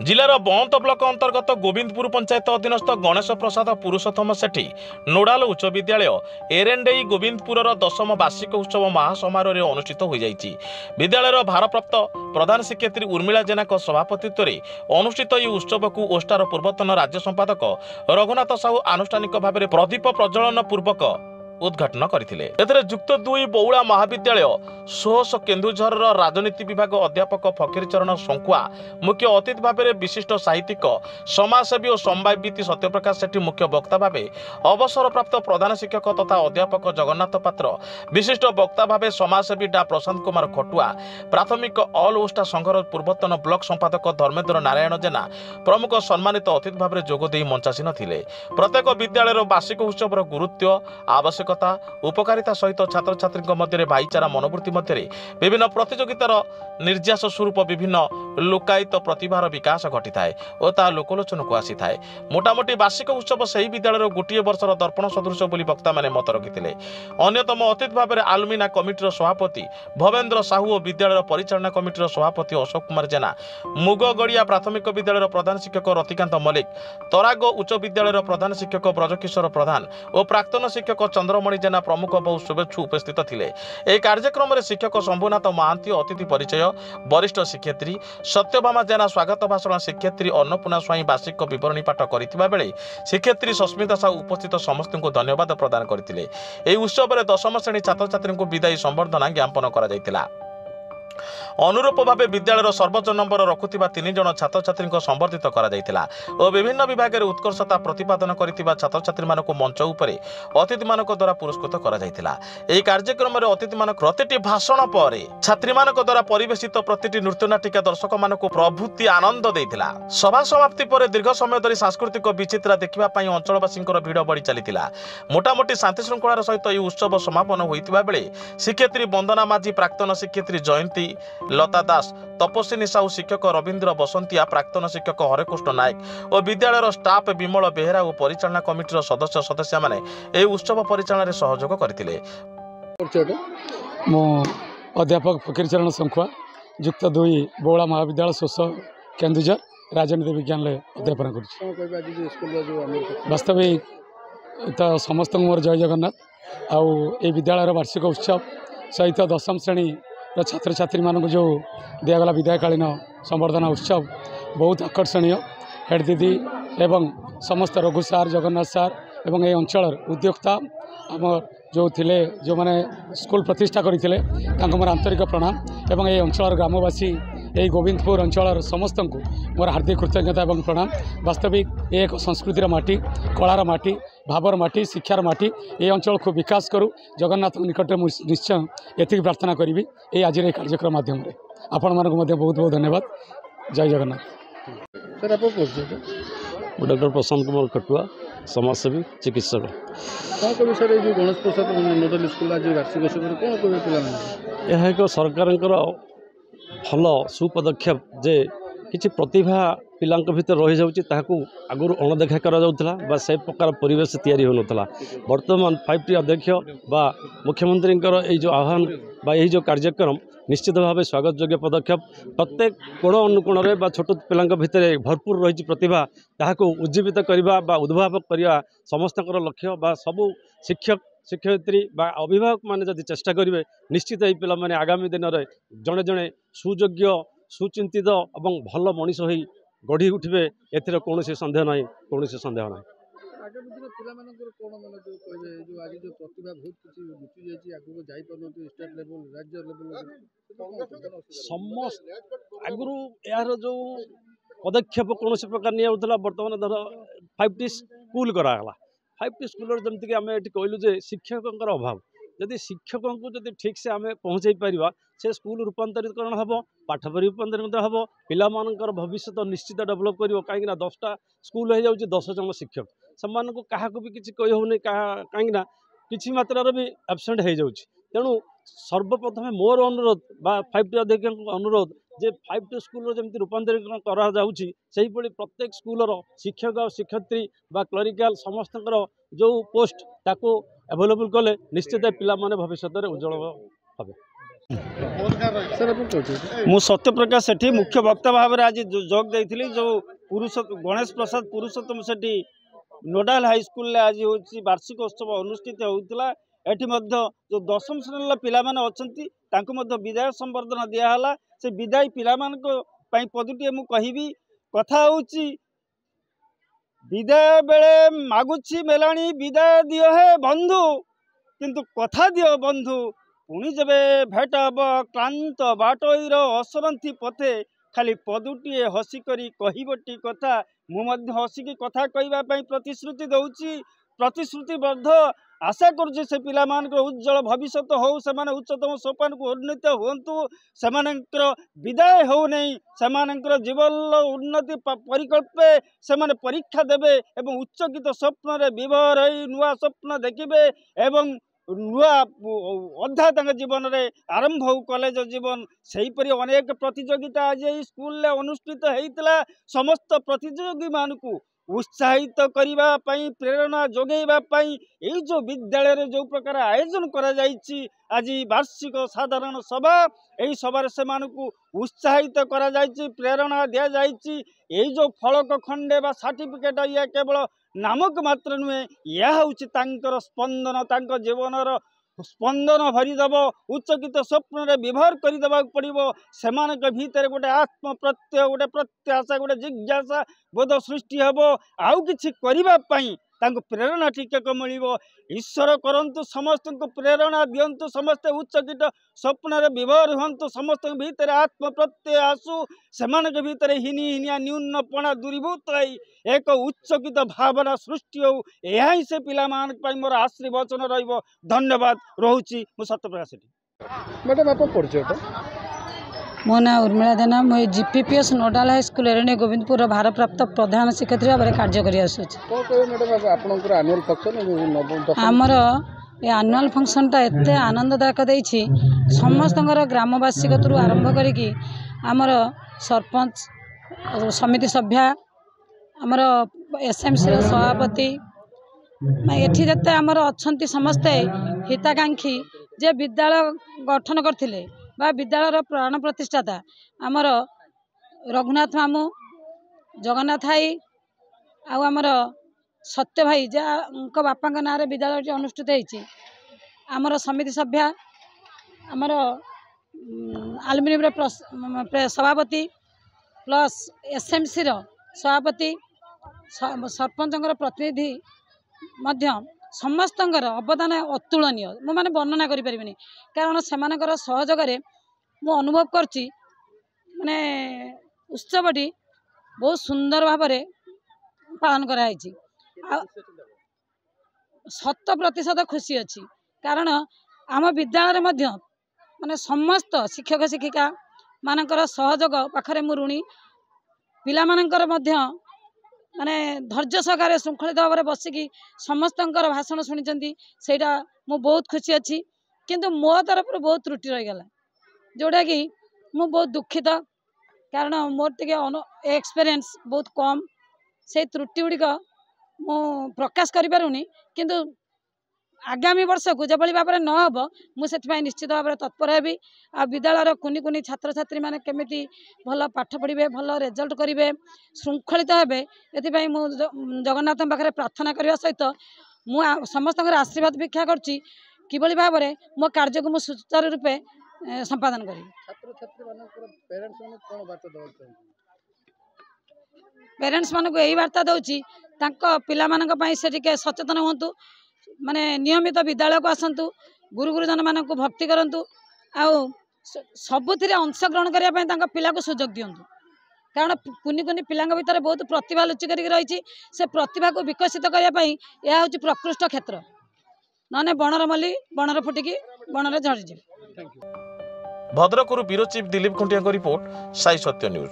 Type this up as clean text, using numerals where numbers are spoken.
जिलार बंत block अंतर्गत गोविंदपुर पंचायत अधीनस्थ गणेश प्रसाद पुरुषोत्तम सेठी नोडाल उच्च विद्यालय एरेंडेई गोविंदपुर 10म वार्षिक उत्सव महासमारोह अनुष्ठित हो जाइछि। विद्यालयर भारप्राप्त प्रधान शिक्षयित्री उर्मिला जेना सभापतित्व में अनुष्ठित यह उत्सव को ओस्टार पूर्वतन राज्य संपादक रघुनाथ साहू आनुष्ठानिक भाव में प्रदीप प्रज्वलन पूर्वक उद्घाटन करथिले। एथरे जुक्त 2 बौला महाविद्यालय सोहस केन्दुझर राजनीति विभाग अध्यापक फकीर चरण शंकुआ मुख्य अतिथि भाव में विशिष्ट साहित्यिक समाजसेवी और संवादविद सत्यप्रकाश सेठी मुख्य वक्ता भाव अवसरप्राप्त प्रधान शिक्षक तथा अध्यापक जगन्नाथ पात्र विशिष्ट वक्ता भाव समाजसेवी डा प्रशांत कुमार खटुआ प्राथमिक ऑल ओस्टा संघर पूर्वतन ब्लॉक संपादक धर्मेन्द्र नारायण जेना प्रमुख सम्मानित अतिथि भाव में जोगदे मंचासीन थिले। प्रत्येक विद्यालय वार्षिक उत्सव गुरुत्व आवश्यक उपकारिता सहित छात्र छात्री मध्य भाईचारा मनोवृत्ति मध्य विभिन्न प्रतियोगितार निर्यास स्वरूप विभिन्न लोकायत प्रतिभार विकास घटी थाए और ता लोकलोचन को आसी थाए। मोटामोटी वार्षिक उत्सव से विद्यालय गोटे वर्षर दर्पण सदृश बोली वक्ता मैंने मत रखिते। अन्यतम अतिथि भाव में आलुमिना कमिटर सभापति भवेन्द्र साहू और विद्यालय परिचालना कमिटर सभापति अशोक कुमार जेना मुगगड़िया प्राथमिक विद्यालय प्रधान शिक्षक रतिकांत मल्लिक तराग उच्च विद्यालय प्रधान शिक्षक ब्रजकिशोर प्रधान और प्राक्तन शिक्षक चंद्रमणि जेना प्रमुख बहु शुभेच्छु उपस्थित थिले। एही कार्यक्रम में शिक्षक शंभुनाथ महांती अतिथि परिचय वरिष्ठ शिक्षयित्री सत्यभामा जेना स्वागत भाषण शिक्षयित्री अन्नपूर्णा स्वाई वार्षिक विवरणी पाठ करथिबा बेले शिक्षयित्री सस्मिता साहू उपस्थित समस्त को धन्यवाद प्रदान करथिले। एही उत्सव में 10म श्रेणी छात्र छात्री को विदायी संबर्धना ज्ञापन करा जायतिला। अनुरूप भाव विद्यालय सर्वोच्च नंबर रखुथिबा 3 जन छात्र छात्री को संबर्धित करा जायतिला और विभिन्न विभाग में उत्कर्षता प्रतिपादन करथिबा छात्र छात्री मानक मंच उपरे अतिथि मानक द्वारा पुरस्कृत करा जायतिला। एही कार्यक्रम में अतिथि मानक प्रतिटी भाषण पर छात्री मानक द्वारा परिवेशित प्रतिटी नृत्यनाटिका दर्शक मानक प्रभुति आनंद देथिला। सभा समाप्ति पर दीर्घ समय धरी सांस्कृतिक विचित्रा देखिबा पई अंचलवासी भिड़ बढ़ी चलीथिला। मोटामोटी शांति श्रृंखलार सहित यह उत्सव समापन होइतिबा बेले शिक्षयित्री वंदना माझी प्राक्तन शिक्षयित्री जयंती लता दास तपस्विनी साहू शिक्षक रवींद्र बसंतिया प्राक्तन शिक्षक हरेकृष्ण नायक और विद्यालय स्टाफ विमल बेहेरा और परिचालना कमिटीर सदस्य सदस्य माने एही उत्सव परिचालन में सहयोग करथिले। मो अध्यापक फकीर चरण शंकुआ जुक्त 2 बौला महाविद्यालय सोस केन्दुझर राजनीति विज्ञान अध्यापन कर वास्तविक तो समस्त मोर जय जगन्नाथ आउ ए विद्यालय वार्षिक उत्सव सहित 10म श्रेणी छात्र छात्री मानक जो दिगला विदायकालीन संबर्धना उत्सव बहुत आकर्षणीय हेड दीदी एवं समस्त रघु सार जगन्नाथ सार एवं ये अंचल उद्योक्ता आम जो थिले जो माने स्कूल प्रतिष्ठा करथिले तांको मोर आंतरिक प्रणाम एवं ये अंचल ग्रामवासी यही गोविंदपुर अंचल समस्त को मोर हार्दिक कृतज्ञता एवं प्रणाम। वास्तविक ये एक संस्कृतिर माटी कलार माटी भावर माटी शिक्षार माटी ये अंचल खूब विकास करू जगन्नाथ निकट निश्चय एति प्रार्थना करी ये आज कार्यक्रम माध्यम आपण मानक बहुत बहुत धन्यवाद। जय जगन्नाथ। डॉक्टर प्रशांत कुमार खटुआ समाजसेवी चिकित्सक विषय जो गणेश प्रसाद नोडल स्कूल आज वार्षिक उत्सव कौन कह यह एक सरकार भल सुपदक्षेप जे किसी प्रतिभा पिला भीतर रही जाऊँगी आगुरी अणदेखा करा से प्रकार परिवेश तैयारी होना बर्तमान 5T अध्यक्ष बा मुख्यमंत्री यही जो आह्वान बा यही जो कार्यक्रम निश्चित भाव स्वागत योग्य पदक्षेप प्रत्येक कोण अनुकोण में छोट पिला भितर भरपूर रही प्रतिभा ताकू उज्जीवित करने उद्भावक करने समस्त लक्ष्य बा सबू शिक्षक शिक्षयित्री बा अभिभावक माने जदि चेष्टा करेंगे निश्चित ये पिला माने आगामी दिन में जड़े जड़े सुयोग्य सुचिंतित और भल मनीष हो गढ़ी उठे एथर कौन सन्देह ना कौन सन्देह ना समस्त आगु यार जो पदक्षेप कौन प्रकार निया बर्तमान धर 5T स्कूल कराला 5T स्कूल जमीक आम ये कहलु जे शिक्षकों अभाव जदि शिक्षकों को जदि ठीक से आम पहुँचे पार से स्कूल रूपांतरीकरण हम पाठ पढ़ी रूपांतरित हम पिलामानकर भविष्य निश्चित डेभलप कर कहीं 10टा स्कूल हो जाऊँगी 10 जन शिक्षक से क्या भी किसी कही कहीं किसी मात्रा भी एब्सेंट हो जाऊँगी तेणु सर्वप्रथम मोर अनुरोध बा 5T अध्यक्ष अनुरोध जे 5T स्कूल जमी रूपांतरीकरण करा प्रत्येक स्कूलर शिक्षक और शिक्षयित्री बा क्लरिकाल समस्त जो पोस्ट ताको अवेलेबल कले निश्चित पिला माने भविष्य में उज्जवल हे। ସାର୍ ଆପଣ କହୁଛନ୍ତି ମୁଁ ସତ୍ୟପ୍ରକାଶ ସେଠୀ ମୁଖ୍ୟ ବକ୍ତା ଭାବରେ ଆଜି ଯୋଗ ଦେଇଥିଲି जो गणेश प्रसाद पुरुषोत्तम सेठी नोडाल हाईस्कल आज हूँ वार्षिक उत्सव अनुष्ठित होता एटी जो दशम श्रेणी पिला अच्छा विदाय संबर्धना दिहला से विदायी पिला पदुटे मु कहि कथा हूँ विदाय बेले मागुछि मेलाणी विदाय दियो है बंधु किंतु कथा दियो बंधु पुणी जबे भेट हम क्लांत बाटईर असरंथी पथे खाली पदुटे हसिकरी कहबटी कथा मुझे हसिकी कथा कहवाई प्रतिश्रुति दौची प्रतिश्रुतिबद्ध आशा करुचे से पिला उज्जवल भविष्य हो से उच्चतम सोपान को उन्नीत हूँ से विदाय हो नहीं से जीवन उन्नति परिकल्पे से परीक्षा देवे एवं उच्चकित स्वप्न विभोर हो नुआ स्वप्न देखिए एवं नुआ अध्याय जीवन में आरंभ हो कॉलेज जीवन से अनेक प्रतियोगिता आज स्कूल अनुष्ठित होता समस्त प्रतियोगी मानू उत्साहित करने प्रेरणा जोगेवाई यही जो विद्यालय जो प्रकार आयोजन करा आज वार्षिक साधारण सभा यही सभार से उत्साहित करा प्रेरणा दि जाइए यही जो फलक खंडे बा सर्टिफिकेट या केवल नामक मात्र नुहे यह हूँ स्पंदन तांको जीवनर स्पंदन भरीदेव उच्चकित स्वप्न विभर करदेवा पड़ो से भीतर गोटे आत्म प्रत्यय गोटे प्रत्याशा गोटे जिज्ञासा बोध सृष्टि हम आउ कि प्रेरणा टिकक मिल ईश्वर करंतु समस्त को प्रेरणा दिंतु समस्ते उच्चकित स्वप्न विभर हूँ समस्त भीतर आत्म प्रत्यय आसु से भीतर हिनी हिनिया न्यूनपणा दूरीभूत एक उच्चकित भावना सृष्टि हो यह से पिला मोर आशीर्वचन धन्यवाद रोची मु सत्यप्रकाश सेठी। मैडम आप परिचय मो ना उर्मिला जेना मुझे जीपीपीएस नोडाल हाईस्कल एरणे गोविंदपुर भारप्राप्त प्रधान शिक्षयित्री भाव में कार्य आमर ये आनुआल फंक्शनटा एत आनंददायक देछि समस्त ग्रामवासी कतरू आरंभ करी आमर सरपंच समिति सभ्या आमर एसएमसी सभापति एठी जते आमर अच्छंती समस्ते हिताकांक्षी जे विद्यालय गठन करथिले बा विद्यालय प्राण प्रतिष्ठाता आमर रघुनाथ मामू जगन्नाथ भाई आमर सत्य भाई जहाँ बापा ना विद्यालय अनुष्ठित होती आमर समिति सभ्या आमर आलुमिनियम सभापति प्लस एसएमसी सभापति सरपंच प्रतिनिधि मध्य समस्त अवदान अतुलनीय मु माने वर्णना करि परिबिनी कारण सेमानकर सहयोगरे मु अनुभव करछि माने उत्सवटी बहुत सुंदर भाव में पालन कराई 100% खुशी अच्छी कारण आम विद्यालय मध्य माने समस्त शिक्षक शिक्षिका मानकर सहयोग पाखरे मु ऋणी पिला मानकर मध्य माने धैर्य सहकारे श्रृंखलित भाव में बसिकी समस्त भाषण शुणी सेटा मु बहुत खुशी अच्छी किंतु मो तरफ बहुत त्रुटि रहीगला जोटा कि मु बहुत दुखित कारण मोर टे एक्सपीरियंस बहुत कम से त्रुटि गुड़िक मु प्रकाश करूनी किंतु आगामी वर्ष को जो भाव में नहब मुझे निश्चित भाव में तत्पर हेबी आ विद्यालय कुनि कुनि छात्र छात्री मैंने केमिति भल पाठ पढ़े भल रिजल्ट करेंगे श्रृंखलित हेबे ये मु जगन्नाथ पाखे प्रार्थना करने सहित मु समस्त आशीर्वाद भिक्षा करछि किभली भाव में मो कार्य को मु सुचारू रूपे संपादन करी। पेरेंट्स मानक यही वार्ता दौची पिला मानक पई से टिके सचेतन हुंतु माने नियमित विद्यालय को आसतु गुरु गुरुजन मानक भक्ति करंतु आ सबुथिरे अंशग्रहण करने पिला को सुजोग दिंतु कारण कुनि कुनि पिला भीतर बहुत प्रतिभा लुचिक रही से प्रतिभा को विकसित करने यह हूँ प्रकृष्ट क्षेत्र नने बणर मल्ली बणर फुटिकी बणर झड़ीजी। भद्रकरू bureau chief Dilip Khuntia report Sai Satya news.